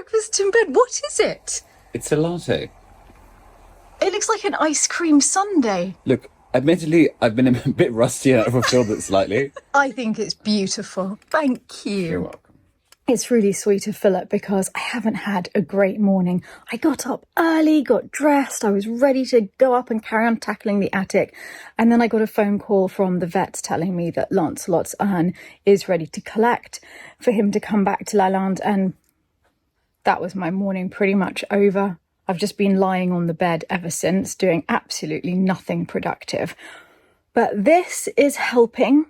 breakfast in bed. What is it? It's a latte. It looks like an ice cream sundae. Look, admittedly, I've been a bit rusty and I've fulfilled it slightly. I think it's beautiful. Thank you. You're welcome. It's really sweet of Philip because I haven't had a great morning. I got up early, got dressed, I was ready to go up and carry on tackling the attic. And then I got a phone call from the vet telling me that Lancelot's urn is ready to collect for him to come back to Lalande. And that was my morning pretty much over. I've just been lying on the bed ever since, doing absolutely nothing productive. But this is helping,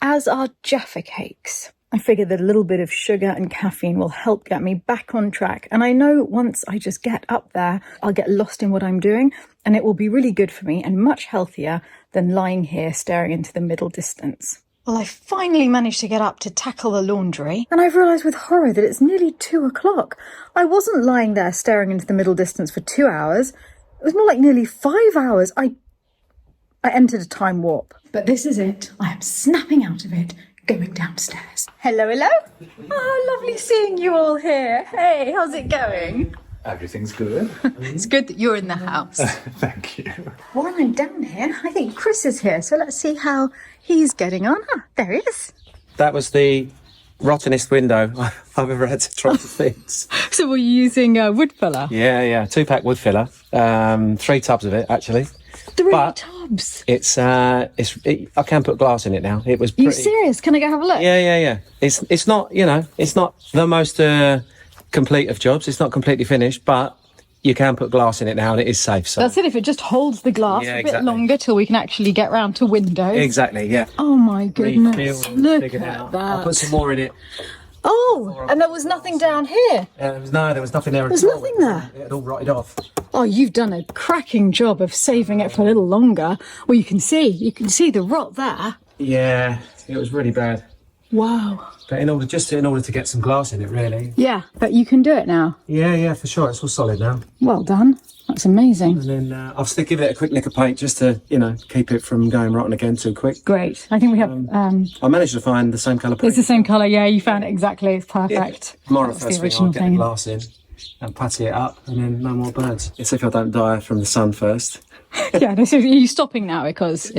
as are Jaffa cakes. I figured that a little bit of sugar and caffeine will help get me back on track. And I know once I just get up there, I'll get lost in what I'm doing and it will be really good for me and much healthier than lying here staring into the middle distance. Well, I finally managed to get up to tackle the laundry. And I've realised with horror that it's nearly 2 o'clock. I wasn't lying there staring into the middle distance for 2 hours. It was more like nearly 5 hours. I entered a time warp. But this is it. I am snapping out of it. Going downstairs. Hello, hello. Oh, lovely seeing you all here. Hey, how's it going? Everything's good. It's good that you're in the house. Thank you. While I'm down here, I think Chris is here, so let's see how he's getting on. Ah, there he is. That was the rottenest window I've ever had to try to fix. So were you using wood filler? Yeah, 2-pack wood filler. 3 tubs of it, actually. 3 But tubs? I can put glass in it now. It was pretty... You serious? Can I go have a look? Yeah. It's not, it's not the most complete of jobs. It's not completely finished, but you can put glass in it now and it is safe. So that's it, if it just holds the glass a bit longer till we can actually get round to windows. Exactly, yeah. Oh my goodness, look at that. I'll put some more in it. Oh, and there was nothing down here? There was nothing there at all. There's nothing there? It had all rotted off. Oh, you've done a cracking job of saving it for a little longer. Well, you can see the rot there. Yeah, it was really bad. Wow. But in order to get some glass in it, really. Yeah, but you can do it now. Yeah, for sure. It's all solid now. Well done. That's amazing. And then I'll still give it a quick lick of paint just to, keep it from going rotten again too quick. Great. I think we have... I managed to find the same colour paint. It's the same colour, yeah, you found it exactly. It's perfect. Yeah. Tomorrow, first thing, I'll get the glass in and putty it up, and then no more birds. It's if I don't die from the sun first. Yeah, are you stopping now because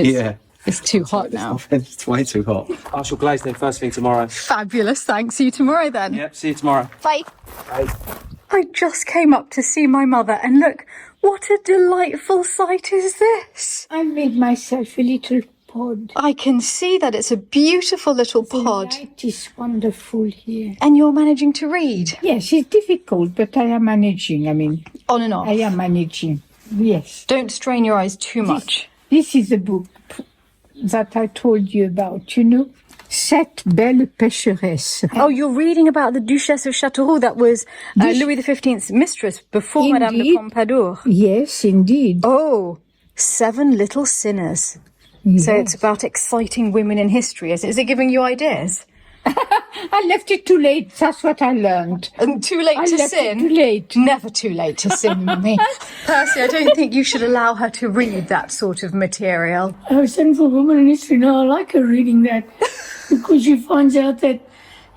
it's too hot now? It's way too hot. I shall glaze them first thing tomorrow. Fabulous. Thanks. See you tomorrow then. Yep, see you tomorrow. Bye. Bye. I just came up to see my mother and look, what a delightful sight is this? I made myself a little pod. I can see that it's a beautiful little pod. The light is wonderful here. And you're managing to read? Yes, it's difficult, but I am managing. On and off? I am managing, yes. Don't strain your eyes too much. This is a book that I told you about, Cette belle pécheresse. Oh, you're reading about the Duchess of Châteauroux. That was Louis XV's mistress before Indeed. Madame de Pompadour. Yes, indeed. Oh, 7 Little Sinners. Yes. So it's about exciting women in history. Is it giving you ideas? I left it too late. That's what I learned. And too late to sin? Too late. Never too late to sin, Mummy. Percy, I don't think you should allow her to read that sort of material. I was sent for women in history. Now I like her reading that because she finds out that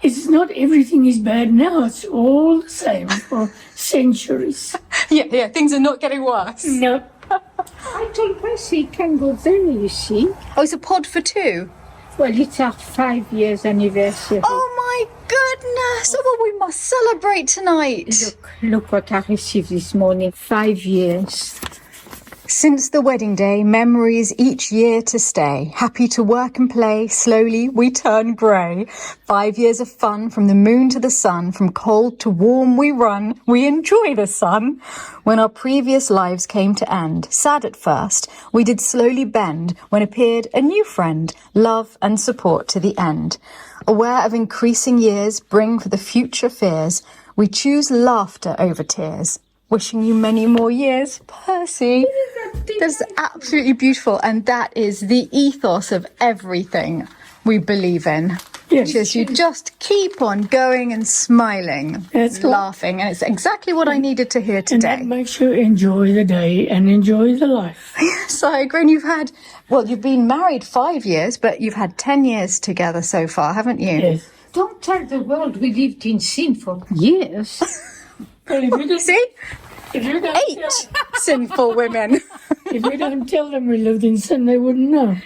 it's not everything is bad now. It's all the same for centuries. Yeah, things are not getting worse. No. I told Percy it can go there, you see. Oh, it's a pod for 2? Well, it's our 5 years anniversary. Oh my goodness! Oh, well, we must celebrate tonight. Look what I received this morning. 5 years. Since the wedding day, memories each year to stay. Happy to work and play, slowly we turn grey. 5 years of fun, from the moon to the sun, from cold to warm we run. We enjoy the sun. When our previous lives came to end, sad at first, we did slowly bend when appeared a new friend, love and support to the end. Aware of increasing years bring for the future fears, we choose laughter over tears. Wishing you many more years, Percy. That's absolutely beautiful, and that is the ethos of everything we believe in. Yes. Which is you just keep on going and smiling, laughing, and it's exactly what I needed to hear today. And that makes you enjoy the day and enjoy the life. So I agree. And you've been married 5 years, but you've had 10 years together so far, haven't you? Yes. Don't tell the world we lived in sin for years. Well, if you don't, See? if you don't 8 sinful women. if we don't tell them we lived in sin, they wouldn't know.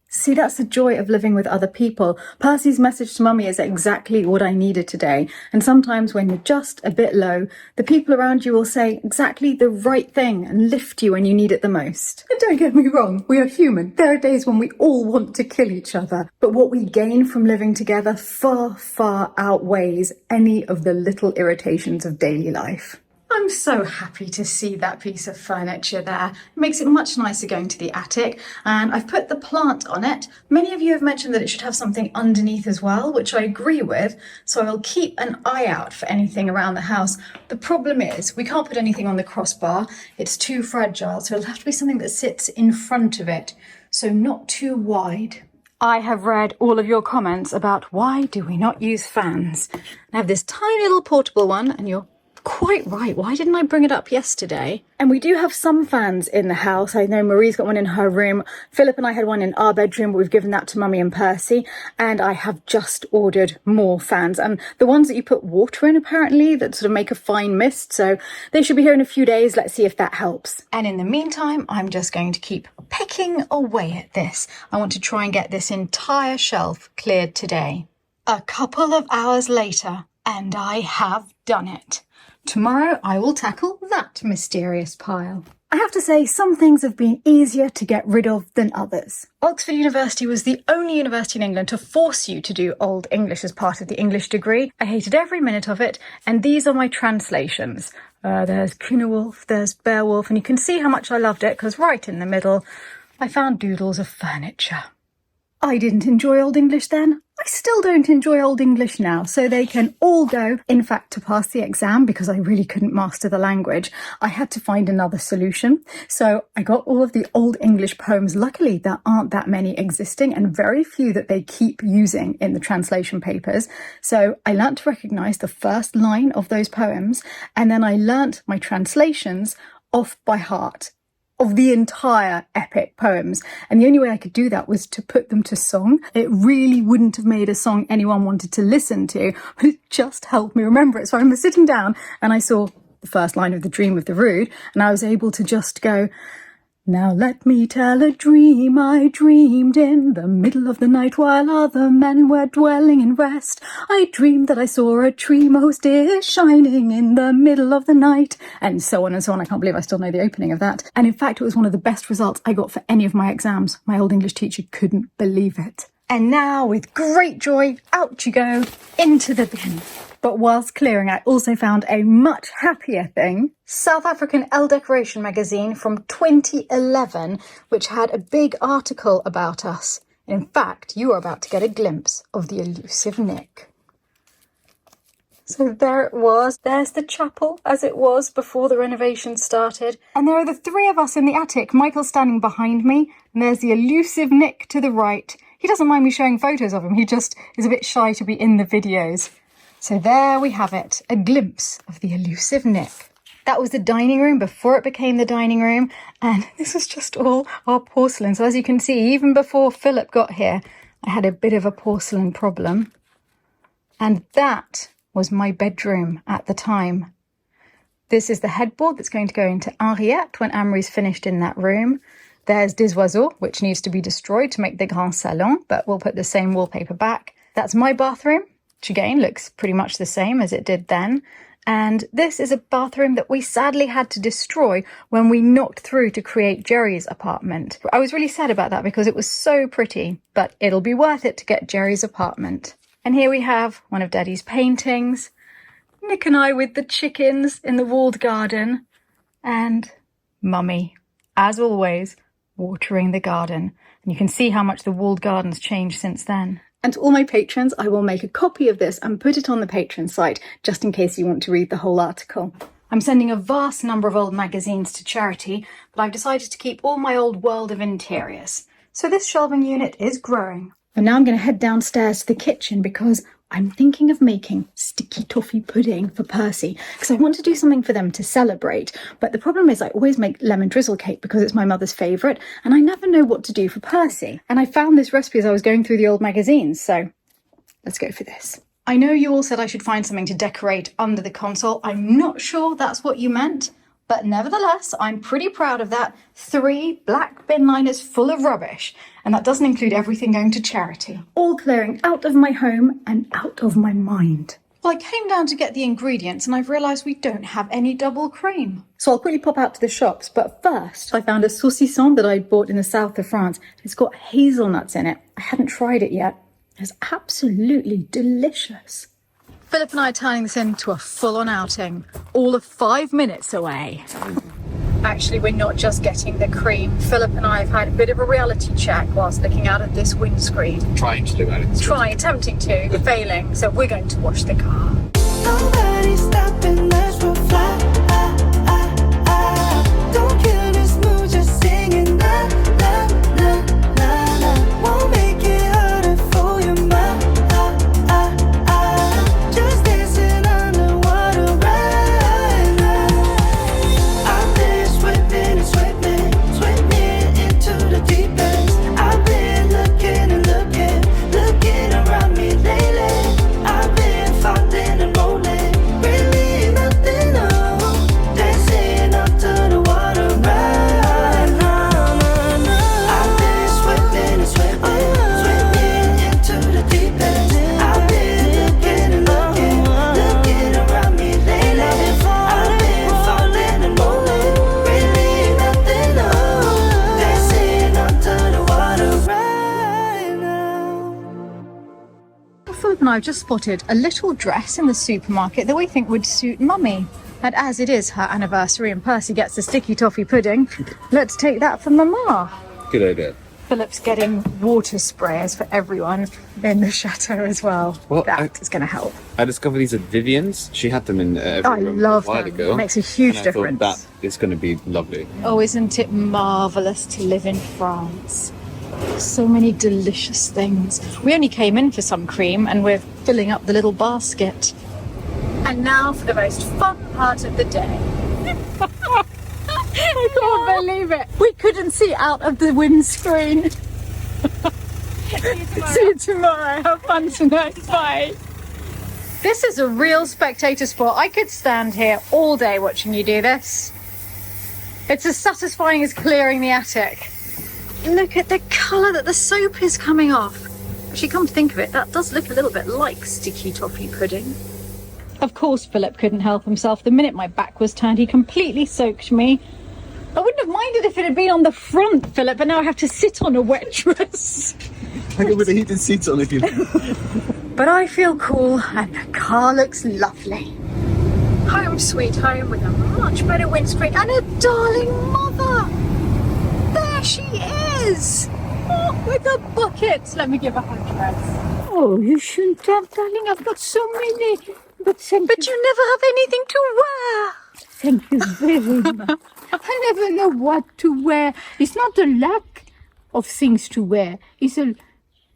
See, that's the joy of living with other people. Percy's message to Mummy is exactly what I needed today. And sometimes when you're just a bit low, the people around you will say exactly the right thing and lift you when you need it the most. And don't get me wrong, we are human. There are days when we all want to kill each other. But what we gain from living together far, far outweighs any of the little irritations of daily life. I'm so happy to see that piece of furniture there. It makes it much nicer going to the attic, and I've put the plant on it. Many of you have mentioned that it should have something underneath as well, which I agree with, so I'll keep an eye out for anything around the house. The problem is we can't put anything on the crossbar. It's too fragile, so it'll have to be something that sits in front of it, so not too wide. I have read all of your comments about why do we not use fans. I have this tiny little portable one, and you're quite right. Why didn't I bring it up yesterday? And we do have some fans in the house. I know Marie's got one in her room. Philip and I had one in our bedroom, but we've given that to Mummy and Percy. And I have just ordered more fans. And the ones that you put water in, apparently, that sort of make a fine mist. So they should be here in a few days. Let's see if that helps. And in the meantime, I'm just going to keep pecking away at this. I want to try and get this entire shelf cleared today. A couple of hours later, and I have done it. Tomorrow I will tackle that mysterious pile. I have to say, some things have been easier to get rid of than others. Oxford University was the only university in England to force you to do Old English as part of the English degree. I hated every minute of it, and these are my translations. There's Cynewulf, there's Beowulf, and you can see how much I loved it, because right in the middle, I found doodles of furniture. I didn't enjoy Old English then. I still don't enjoy Old English now, so they can all go. In fact, to pass the exam, because I really couldn't master the language, I had to find another solution. So I got all of the Old English poems. Luckily, there aren't that many existing and very few that they keep using in the translation papers. So I learnt to recognise the first line of those poems, and then I learnt my translations off by heart of the entire epic poems. And the only way I could do that was to put them to song. It really wouldn't have made a song anyone wanted to listen to, but it just helped me remember it. So I remember sitting down and I saw the first line of The Dream of the Rood, and I was able to just go, "Now let me tell a dream I dreamed in the middle of the night while other men were dwelling in rest. I dreamed that I saw a tree most dear shining in the middle of the night," and so on and so on. I can't believe I still know the opening of that. And in fact, it was one of the best results I got for any of my exams. My Old English teacher couldn't believe it. And now, with great joy, out you go into the bin. But whilst clearing, I also found a much happier thing. South African Elle Decoration magazine from 2011, which had a big article about us. In fact, you are about to get a glimpse of the Elusive Nic. So there it was. There's the chapel as it was before the renovations started. And there are the three of us in the attic. Michael's standing behind me, and there's the Elusive Nic to the right. He doesn't mind me showing photos of him. He just is a bit shy to be in the videos. So there we have it, a glimpse of the Elusive Nic. That was the dining room before it became the dining room, and this was just all our porcelain. So as you can see, even before Philip got here, I had a bit of a porcelain problem. And that was my bedroom at the time. This is the headboard that's going to go into Henriette when Anne-Marie's finished in that room. There's Des Oiseaux, which needs to be destroyed to make the Grand Salon, but we'll put the same wallpaper back. That's my bathroom, which again looks pretty much the same as it did then. And this is a bathroom that we sadly had to destroy when we knocked through to create Jerry's apartment. I was really sad about that because it was so pretty, but it'll be worth it to get Jerry's apartment. And here we have one of Daddy's paintings, Nick and I with the chickens in the walled garden, and Mummy, as always, watering the garden. And you can see how much the walled garden's changed since then. And to all my patrons, I will make a copy of this and put it on the patron site, just in case you want to read the whole article. I'm sending a vast number of old magazines to charity, but I've decided to keep all my old world of interiors. So this shelving unit is growing. And now I'm going to head downstairs to the kitchen because I'm thinking of making sticky toffee pudding for Percy because I want to do something for them to celebrate. But the problem is I always make lemon drizzle cake because it's my mother's favourite and I never know what to do for Percy. And I found this recipe as I was going through the old magazines. So let's go for this. I know you all said I should find something to decorate under the console. I'm not sure that's what you meant, but nevertheless, I'm pretty proud of that. 3 black bin liners full of rubbish, and that doesn't include everything going to charity. All clearing out of my home and out of my mind. Well, I came down to get the ingredients and I've realised we don't have any double cream. So I'll quickly pop out to the shops, but first I found a saucisson that I bought in the south of France. It's got hazelnuts in it. I hadn't tried it yet. It's absolutely delicious. Philip and I are turning this into a full-on outing, all of 5 minutes away. Actually, we're not just getting the cream. Philip and I have had a bit of a reality check whilst looking out at this windscreen. Trying to do that. Attempting to, failing. So we're going to wash the car. Nobody's stopping us, we'll fly. Don't kill this mood, just singing la la la la la. Won't make it harder for your mind. Just dancing underwater right now. I've been swimming and swimming into the deep end. I've been looking and looking around me lately. I've been falling and rolling, really nothing new. Dancing up to the water right now. I've been swimming and swimming into the deep end. I've been looking and looking around me lately. I've been falling and rolling, really nothing new. Dancing up to the water right now. Philip and I have just spotted a little dress in the supermarket that we think would suit Mummy. And as it is her anniversary and Percy gets the sticky toffee pudding, let's take that for Mama. Good idea. Philip's getting water sprayers for everyone in the chateau as well. Well, That is going to help. I discovered these at Vivian's. She had them in every I room love a while them. ago. It makes a huge and I difference. thought that is going to be lovely. Oh, isn't it marvellous to live in France? So many delicious things. We only came in for some cream and we're filling up the little basket. And now for the most fun part of the day. I can't believe it. We couldn't see out of the windscreen. See you tomorrow. Have fun tonight. Bye. This is a real spectator sport. I could stand here all day watching you do this. It's as satisfying as clearing the attic. Look at the colour that the soap is coming off. Actually, come to think of it, that does look a little bit like sticky toffee pudding. Of course, Philip couldn't help himself. The minute my back was turned, he completely soaked me. I wouldn't have minded if it had been on the front, Philip, but now I have to sit on a wet dress. I go with the heated seats on if you... But I feel cool and the car looks lovely. Home sweet home with a much better windscreen and a darling mother. There she is. Oh, with a bucket. Let me give her her dress. Oh, you shouldn't have, darling. I've got so many. But You never have anything to wear. thank you very much. I never know what to wear. It's not a lack of things to wear. It's an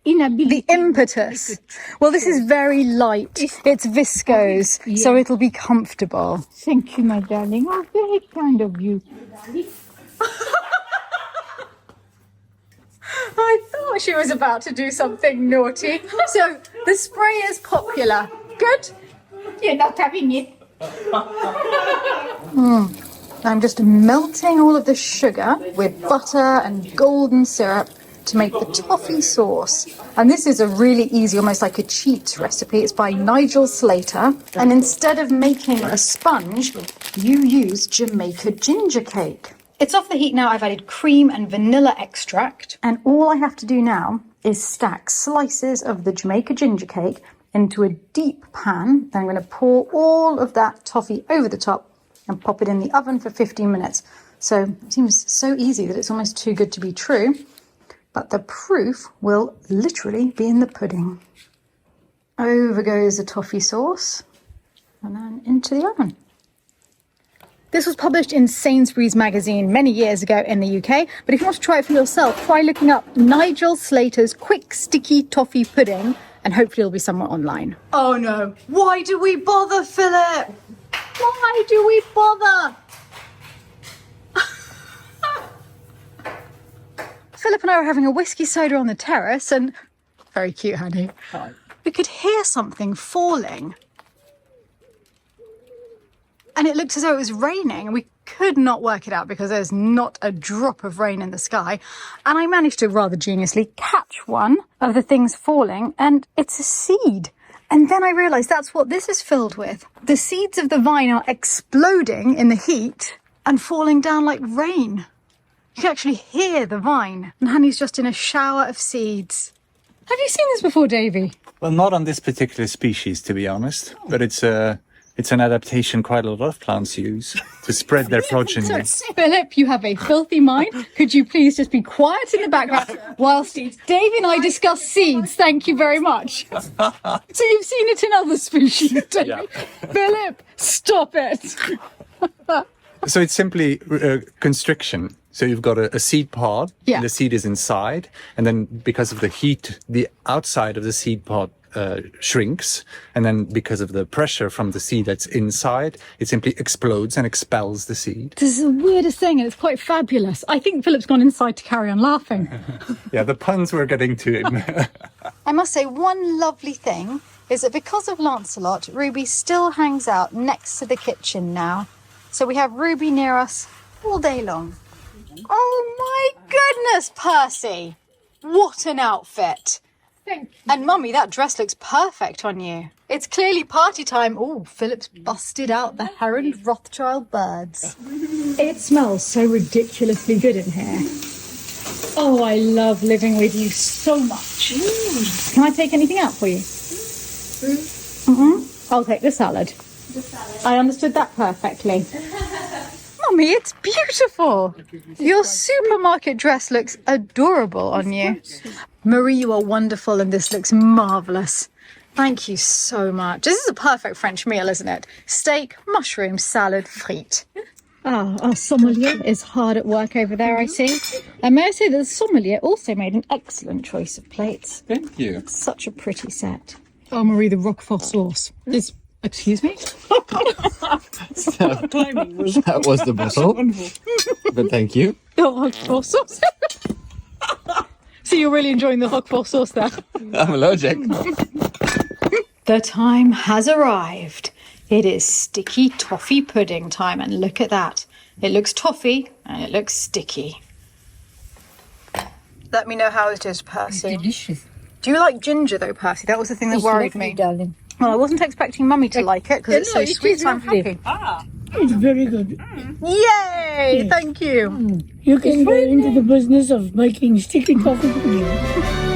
inability. The impetus. Well, this is very light. It's viscose, so it'll be comfortable. Thank you, my darling. Oh, very kind of you. I thought she was about to do something naughty. So the spray is popular. Good? You're not having it. I'm just melting all of the sugar with butter and golden syrup to make the toffee sauce. And this is a really easy, almost like a cheat recipe. It's by Nigel Slater. And instead of making a sponge, you use Jamaica ginger cake. It's off the heat now. I've added cream and vanilla extract. And all I have to do now is stack slices of the Jamaica ginger cake into a deep pan. Then I'm going to pour all of that toffee over the top and pop it in the oven for 15 minutes. So it seems so easy that it's almost too good to be true. But the proof will literally be in the pudding. Over goes the toffee sauce and then into the oven. This was published in Sainsbury's magazine many years ago in the UK, but if you want to try it for yourself, try looking up Nigel Slater's Quick Sticky Toffee Pudding, and hopefully it'll be somewhere online. Oh no, why do we bother, Philip? Why do we bother? Philip and I were having a whiskey soda on the terrace, and very cute, honey. we could hear something falling. And it looked as though it was raining, and we could not work it out because there's not a drop of rain in the sky. And I managed to rather geniusly catch one of the things falling, and it's a seed. And then I realised that's what this is filled with. The seeds of the vine are exploding in the heat and falling down like rain. You can actually hear the vine. And Honey's just in a shower of seeds. Have you seen this before, Davy? Well, not on this particular species, to be honest, but it's an adaptation quite a lot of plants use to spread their progeny. Philip, you have a filthy mind. Could you please just be quiet in the background whilst Davy and I discuss seeds? Thank you very much. So you've seen it in other species, Davy. Yeah. Philip, stop it. So it's simply constriction. So you've got a seed pod, and the seed is inside, and then because of the heat, the outside of the seed pod shrinks, and then because of the pressure from the seed that's inside, it simply explodes and expels the seed. This is the weirdest thing, and it's quite fabulous. I think Philip's gone inside to carry on laughing. Yeah, the puns were getting to him. I must say, one lovely thing is that because of Lancelot, Ruby still hangs out next to the kitchen now. So we have Ruby near us all day long. Oh my goodness, Percy! What an outfit! Thank you. And Mummy, that dress looks perfect on you. It's clearly party time. Oh, Philip's busted out the Heron Rothschild birds. It smells so ridiculously good in here. Oh, I love living with you so much. Can I take anything out for you? I'll take the salad. I understood that perfectly. Mummy, it's beautiful. Your supermarket dress looks adorable on you. Marie, you are wonderful, and this looks marvellous. Thank you so much. This is a perfect French meal, isn't it? Steak, mushroom, salad, frites. Ah, our sommelier is hard at work over there, I see. And may I say that the sommelier also made an excellent choice of plates. Thank you. Such a pretty set. Oh, Marie, the Roquefort sauce is... Excuse me? That was the bottle. But thank you. The Roquefort sauce. So you're really enjoying the Roquefort sauce there? I'm allergic. The time has arrived. It is sticky toffee pudding time, and look at that. It looks toffee and it looks sticky. Let me know how it is, Percy. Delicious. Do you like ginger though, Percy? That was the thing that worried me. Darling. Well, I wasn't expecting Mummy to like it because it's so sweet, so I'm happy. It's very good. Yay! Thank you. You can go into the business of making sticky coffee pudding.